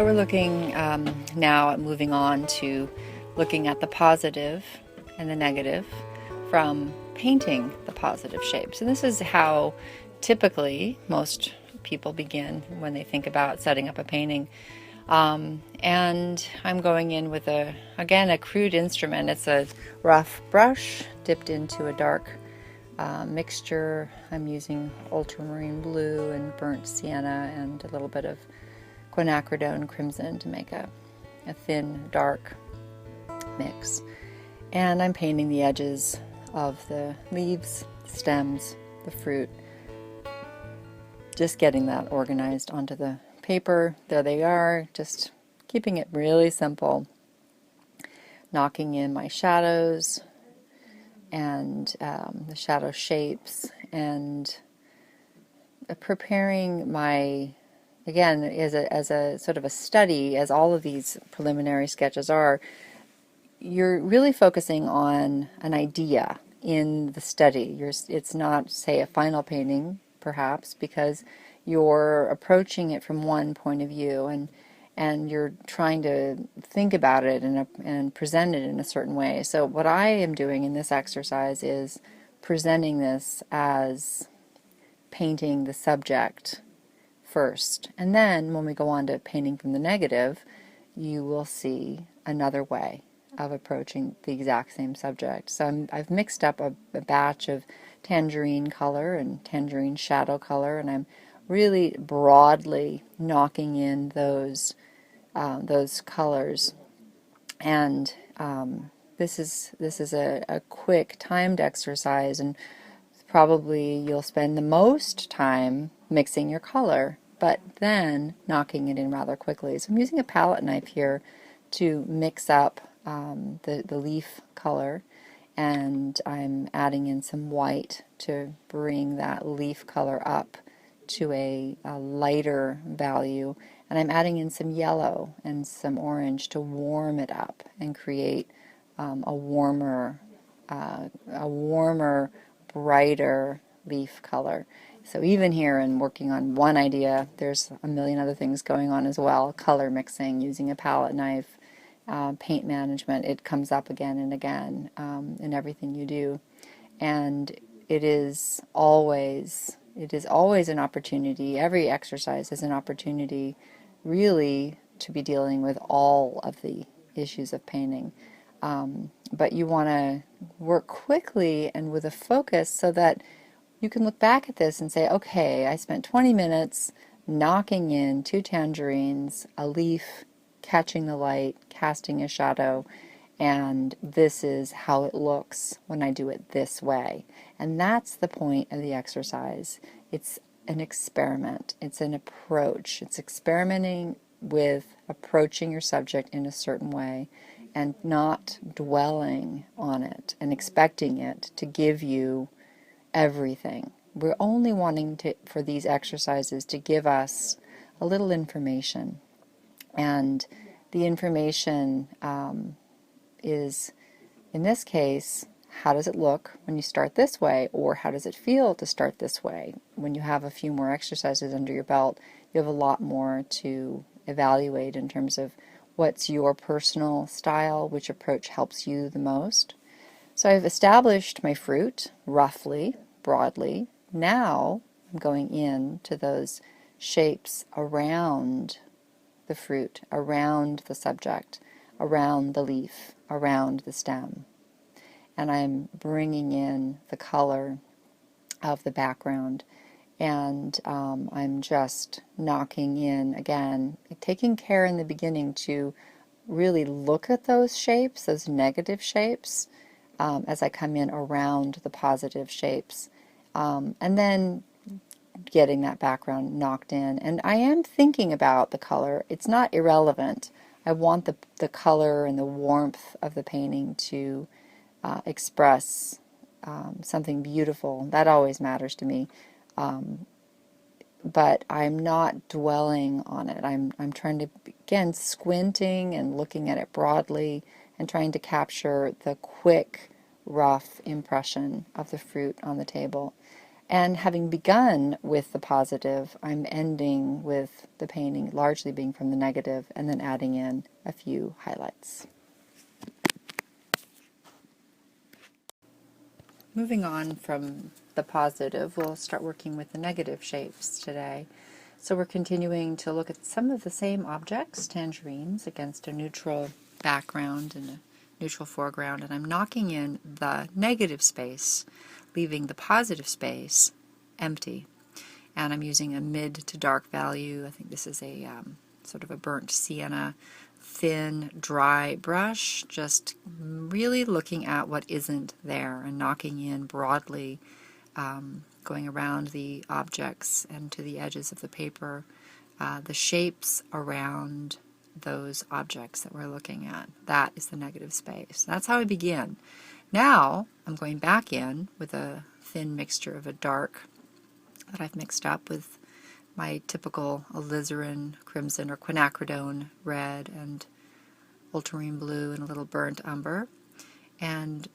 So we're looking now at moving on to looking at the positive and the negative from painting the positive shapes. And this is how typically most people begin when they think about setting up a painting. And I'm going in with again, a crude instrument. It's a rough brush dipped into a dark mixture. I'm using ultramarine blue and burnt sienna and a little bit of quinacridone crimson to make a thin, dark mix. And I'm painting the edges of the leaves, stems, the fruit, just getting that organized onto the paper. There they are, just keeping it really simple, knocking in my shadows and the shadow shapes, and preparing my, again, as a sort of a study, as all of these preliminary sketches are, you're really focusing on an idea in the study. It's not, say, a final painting, perhaps, because you're approaching it from one point of view, and you're trying to think about it and present it in a certain way. So what I am doing in this exercise is presenting this as painting the subject first. And then when we go on to painting from the negative, you will see another way of approaching the exact same subject. So I've mixed up a batch of tangerine color and tangerine shadow color, and I'm really broadly knocking in those colors. And this is a quick timed exercise, and probably you'll spend the most time mixing your color, but then knocking it in rather quickly. So I'm using a palette knife here to mix up the leaf color, and I'm adding in some white to bring that leaf color up to a lighter value, and I'm adding in some yellow and some orange to warm it up and create a warmer, brighter leaf color. So even here in working on one idea, there's a million other things going on as well. Color mixing, using a palette knife, paint management, it comes up again and again in everything you do. And it is always an opportunity. Every exercise is an opportunity really to be dealing with all of the issues of painting. But you want to work quickly and with a focus so that you can look back at this and say, okay, I spent 20 minutes knocking in 2 tangerines, a leaf, catching the light, casting a shadow, and this is how it looks when I do it this way. And that's the point of the exercise. It's an experiment. It's an approach. It's experimenting with approaching your subject in a certain way and not dwelling on it and expecting it to give you everything. We're only wanting for these exercises to give us a little information, and the information is, in this case, how does it look when you start this way, or how does it feel to start this way? When you have a few more exercises under your belt, you have a lot more to evaluate in terms of what's your personal style, which approach helps you the most. So I've established my fruit, roughly, broadly. Now I'm going into those shapes around the fruit, around the subject, around the leaf, around the stem. And I'm bringing in the color of the background, and I'm just knocking in, again, taking care in the beginning to really look at those shapes, those negative shapes, as I come in around the positive shapes, and then getting that background knocked in. And I am thinking about the color. It's not irrelevant. I want the color and the warmth of the painting to express something beautiful. That always matters to me. But I'm not dwelling on it. I'm trying to, again, squinting and looking at it broadly and trying to capture the quick, rough impression of the fruit on the table. And having begun with the positive, I'm ending with the painting largely being from the negative and then adding in a few highlights. Moving on from the positive, we'll start working with the negative shapes today. So we're continuing to look at some of the same objects, tangerines, against a neutral background and a neutral foreground, and I'm knocking in the negative space, leaving the positive space empty. And I'm using a mid to dark value. I think this is a sort of a burnt sienna, thin, dry brush, just really looking at what isn't there and knocking in broadly, going around the objects and to the edges of the paper, the shapes around those objects that we're looking at. That is the negative space. That's how I begin. Now I'm going back in with a thin mixture of a dark that I've mixed up with my typical alizarin crimson or quinacridone red and ultramarine blue and a little burnt umber, and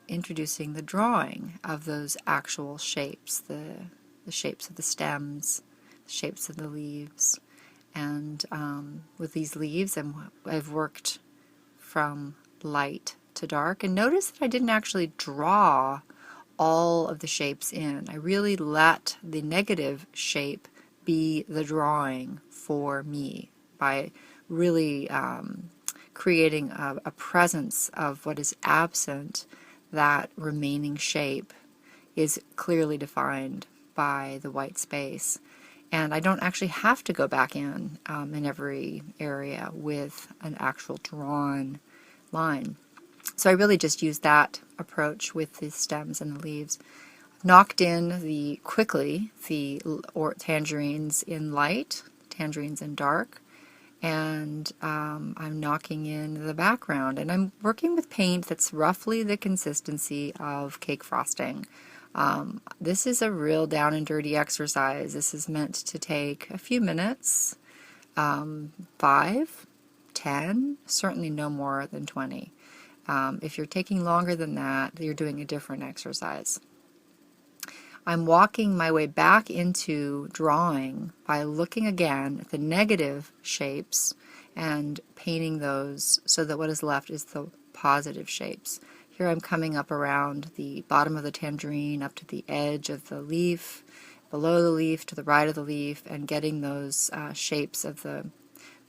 introducing the drawing of those actual shapes, the shapes of the stems, the shapes of the leaves. And with these leaves, I've worked from light to dark. And notice that I didn't actually draw all of the shapes in. I really let the negative shape be the drawing for me by really creating a presence of what is absent. That remaining shape is clearly defined by the white space. And I don't actually have to go back in every area with an actual drawn line. So I really just used that approach with the stems and the leaves. Knocked in quickly the tangerines in light, tangerines in dark, and I'm knocking in the background. And I'm working with paint that's roughly the consistency of cake frosting. This is a real down and dirty exercise. This is meant to take a few minutes, 5, 10, certainly no more than 20. If you're taking longer than that, you're doing a different exercise. I'm walking my way back into drawing by looking again at the negative shapes and painting those so that what is left is the positive shapes. Here I'm coming up around the bottom of the tangerine up to the edge of the leaf, below the leaf, to the right of the leaf, and getting those shapes of the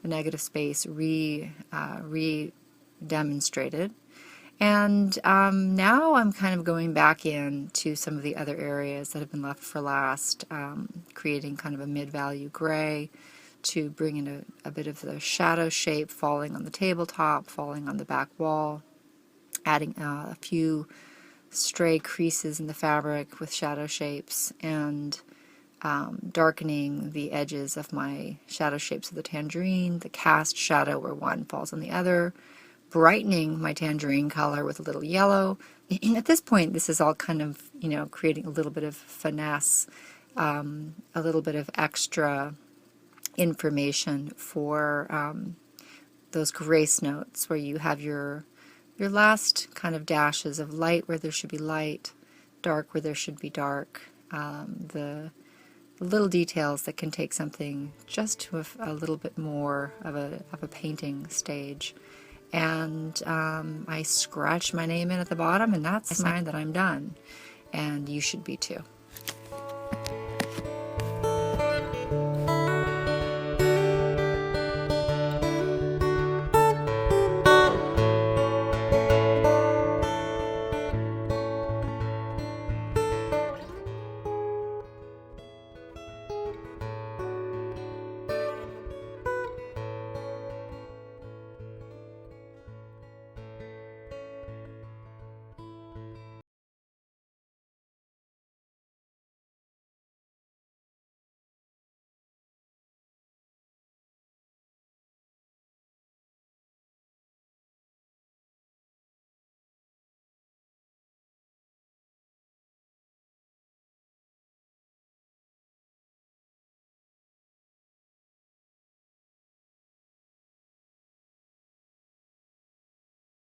negative space re-demonstrated. And now I'm kind of going back into some of the other areas that have been left for last, creating kind of a mid-value gray to bring in a bit of the shadow shape falling on the tabletop, falling on the back wall, adding a few stray creases in the fabric with shadow shapes, and darkening the edges of my shadow shapes of the tangerine, the cast shadow where one falls on the other, brightening my tangerine color with a little yellow. And at this point, this is all kind of, creating a little bit of finesse, a little bit of extra information for those grace notes where you have your last kind of dashes of light where there should be light, dark where there should be dark, the little details that can take something just to a little bit more of a painting stage. And I scratch my name in at the bottom, and that's a sign that I'm done. And you should be too.